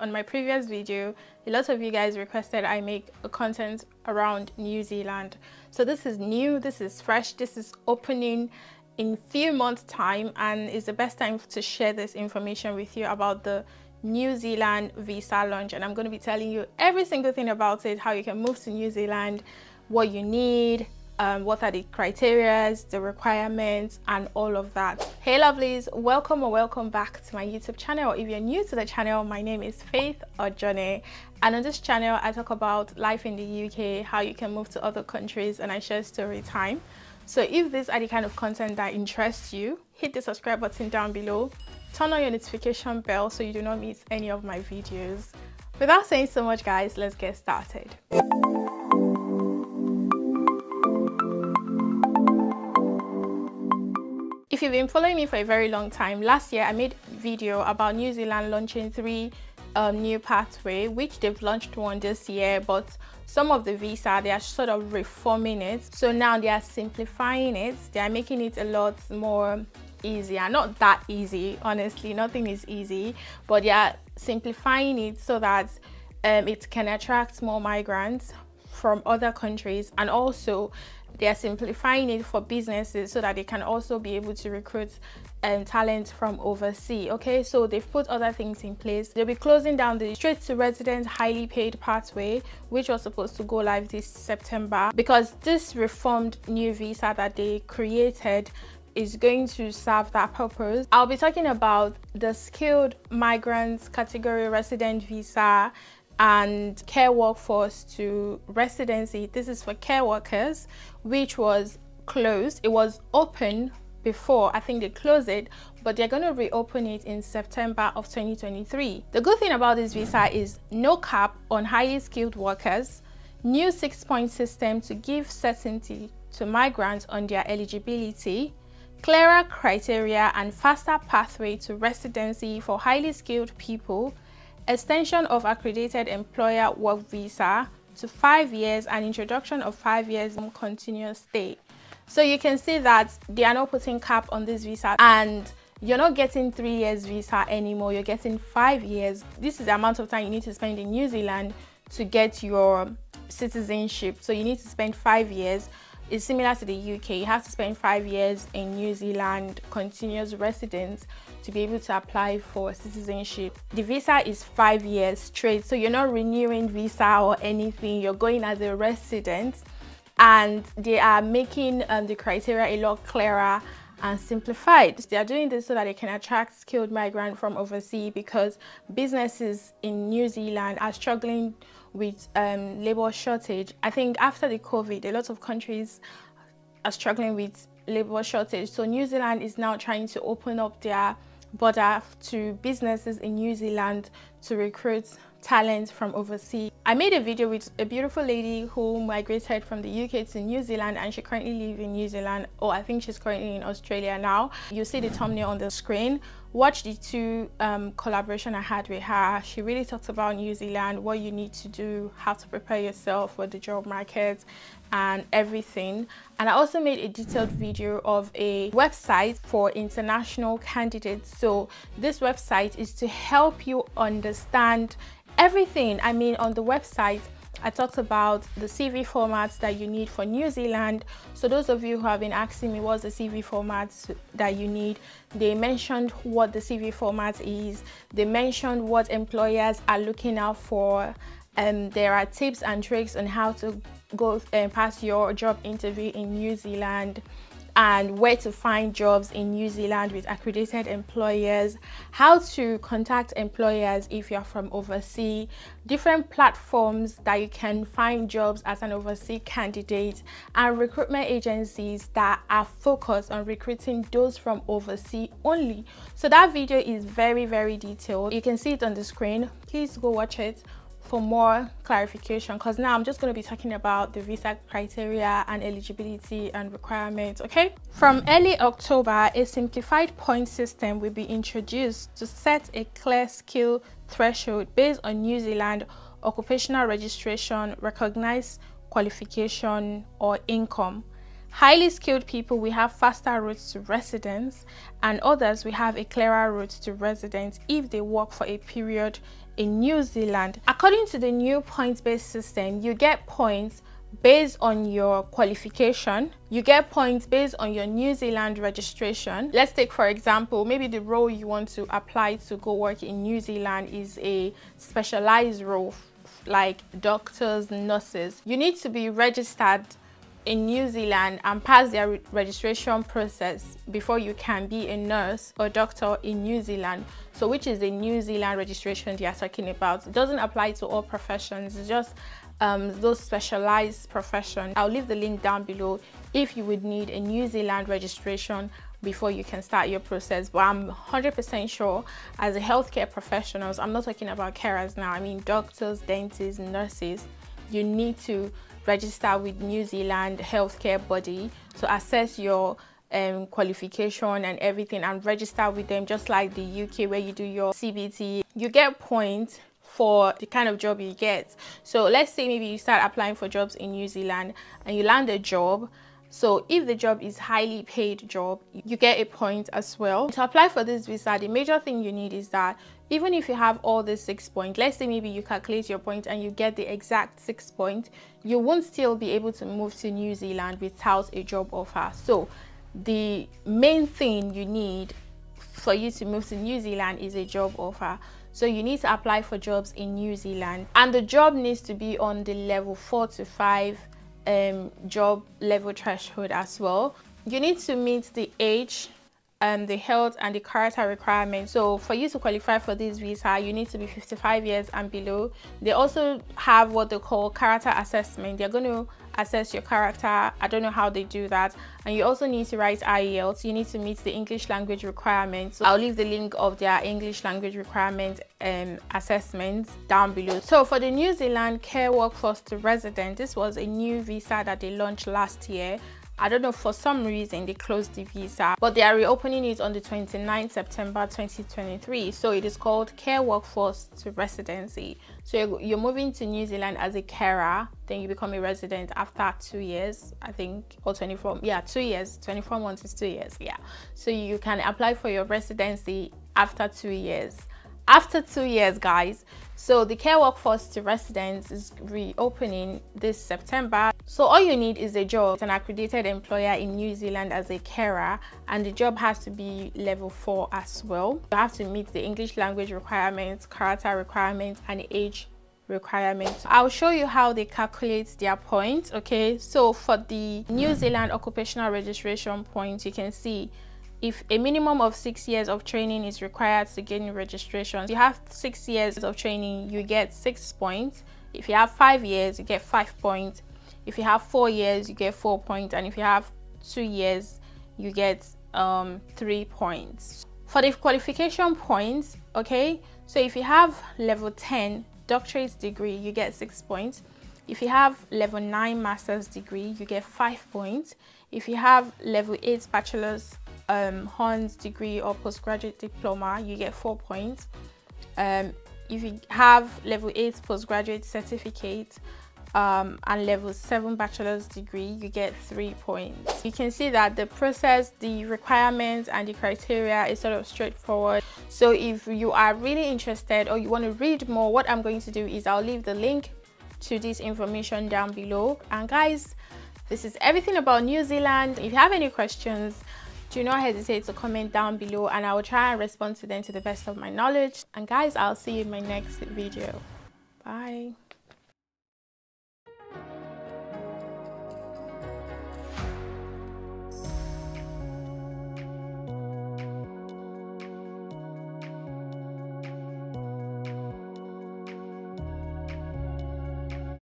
on my previous video, a lot of you guys requested I make a content around New Zealand. So this is new, this is fresh, this is opening in few months time, and it's the best time to share this information with you about the New Zealand visa launch. And I'm going to be telling you every single thing about it, how you can move to New Zealand, what you need, what are the criteria, the requirements, and all of that. Hey lovelies, welcome or welcome back to my YouTube channel. If you're new to the channel, my name is Faith Ojone, and on this channel I talk about life in the UK, how you can move to other countries, and I share story time. So if these are the kind of content that interests you, hit the subscribe button down below, turn on your notification bell so you do not miss any of my videos. Without saying so much guys, let's get started. If you've been following me for a very long time, last year I made a video about New Zealand launching 3 new pathway, which they've launched one this year, but some of the visa they are sort of reforming it. So now they are simplifying it, they are making it a lot more easier. Not that easy, honestly, nothing is easy, but they are simplifying it so that it can attract more migrants from other countries, and also they are simplifying it for businesses so that they can also be able to recruit talent from overseas. Okay, so they've put other things in place. They'll be closing down the straight to resident highly paid pathway, which was supposed to go live this September, because this reformed new visa that they created is going to serve that purpose. I'll be talking about the skilled migrants category resident visa and care workforce to residency. This is for care workers, which was closed. It was open before, I think they closed it, but they're going to reopen it in September of 2023. The good thing about this visa is no cap on highly skilled workers, new 6-point system to give certainty to migrants on their eligibility, clearer criteria and faster pathway to residency for highly skilled people, extension of accredited employer work visa to 5 years, and introduction of 5 years continuous stay. So you can see that they are not putting cap on this visa, and you're not getting 3 years visa anymore, you're getting 5 years. This is the amount of time you need to spend in New Zealand to get your citizenship. So you need to spend 5 years. It's similar to the UK. You have to spend 5 years in New Zealand continuous residence to be able to apply for citizenship. The visa is 5 years straight, so you're not renewing visa or anything, you're going as a resident, and they are making the criteria a lot clearer and simplified. They are doing this so that they can attract skilled migrants from overseas, because businesses in New Zealand are struggling with labor shortage. I think after the COVID, a lot of countries are struggling with labor shortage. So New Zealand is now trying to open up their border to businesses in New Zealand to recruit talent from overseas. I made a video with a beautiful lady who migrated from the UK to New Zealand, and she currently lives in New Zealand, or I think she's currently in Australia now. You see the thumbnail on the screen. Watch the 2 collaboration I had with her. She really talks about New Zealand, what you need to do, how to prepare yourself for the job market and everything. And I also made a detailed video of a website for international candidates. So this website is to help you understand everything. I mean, on the website I talked about the CV formats that you need for New Zealand. So those of you who have been asking me what's the CV formats that you need, they mentioned what the CV format is. They mentioned what employers are looking out for. There are tips and tricks on how to go and pass your job interview in New Zealand, and where to find jobs in New Zealand with accredited employers, how to contact employers if you're from overseas, different platforms that you can find jobs as an overseas candidate, and recruitment agencies that are focused on recruiting those from overseas only. So that video is very, very detailed. You can see it on the screen. Please go watch it for more clarification, because now I'm just going to be talking about the visa criteria and eligibility and requirements. Okay, from early October, a simplified point system will be introduced to set a clear skill threshold based on New Zealand occupational registration, recognized qualification or income. Highly skilled people will have faster routes to residence, and others will have a clearer route to residence if they work for a period in New Zealand. According to the new points-based system, you get points based on your qualification, you get points based on your New Zealand registration. Let's take, for example, maybe the role you want to apply to go work in New Zealand is a specialized role like doctors, nurses. You need to be registered in New Zealand and pass their registration process before you can be a nurse or doctor in New Zealand. So which is the New Zealand registration they are talking about. It doesn't apply to all professions, it's just those specialized professions. I'll leave the link down below if you would need a New Zealand registration before you can start your process. But I'm 100% sure as a healthcare professionals, I'm not talking about carers now, I mean doctors, dentists, nurses, you need to register with New Zealand healthcare body to assess your qualification and everything, and register with them just like the UK where you do your CBT. You get points for the kind of job you get. So let's say maybe you start applying for jobs in New Zealand and you land a job. So if the job is highly paid job, you get a point as well. To apply for this visa, the major thing you need is that even if you have all the 6 points, let's say maybe you calculate your points and you get the exact 6 points, you won't still be able to move to New Zealand without a job offer. So the main thing you need for you to move to New Zealand is a job offer. So you need to apply for jobs in New Zealand, and the job needs to be on the level 4 to 5 job level threshold as well. You need to meet the age, the health and the character requirements. So for you to qualify for this visa, you need to be 55 years and below. They also have what they call character assessment. They're going to assess your character. I don't know how they do that. And you also need to write IELTS. You need to meet the English language requirements. So I'll leave the link of their English language requirement assessments down below. So for the New Zealand Care Workforce to Resident, this was a new visa that they launched last year. I don't know, for some reason they closed the visa, but they are reopening it on the 29th September 2023. So it is called Care Workforce to Residency. So you're moving to New Zealand as a carer, then you become a resident after 2 years, I think, or 24, yeah, 2 years, 24 months is 2 years, yeah. So you can apply for your residency after 2 years. After 2 years, guys. So the Care Workforce to Residents is reopening this September. So all you need is a job, an accredited employer in New Zealand as a carer, and the job has to be level 4 as well. You have to meet the English language requirements, character requirements, and age requirements. I'll show you how they calculate their points. Okay, so for the New Zealand occupational registration points, you can see if a minimum of 6 years of training is required to gain registration. If you have 6 years of training, you get 6 points. If you have 5 years, you get 5 points. If you have 4 years, you get 4 points. And if you have 2 years, you get 3 points. For the qualification points, okay, so if you have level 10 doctorate degree, you get 6 points. If you have level 9 master's degree, you get 5 points. If you have level 8 bachelor's Honors degree or postgraduate diploma, you get 4 points. If you have level 8 postgraduate certificate and level 7 bachelor's degree, you get 3 points. You can see that the process, the requirements and the criteria is sort of straightforward. So if you are really interested or you want to read more, what I'm going to do is I'll leave the link to this information down below. And guys, this is everything about New Zealand. If you have any questions, do not hesitate to comment down below and I will try and respond to them to the best of my knowledge. And guys, I'll see you in my next video. Bye.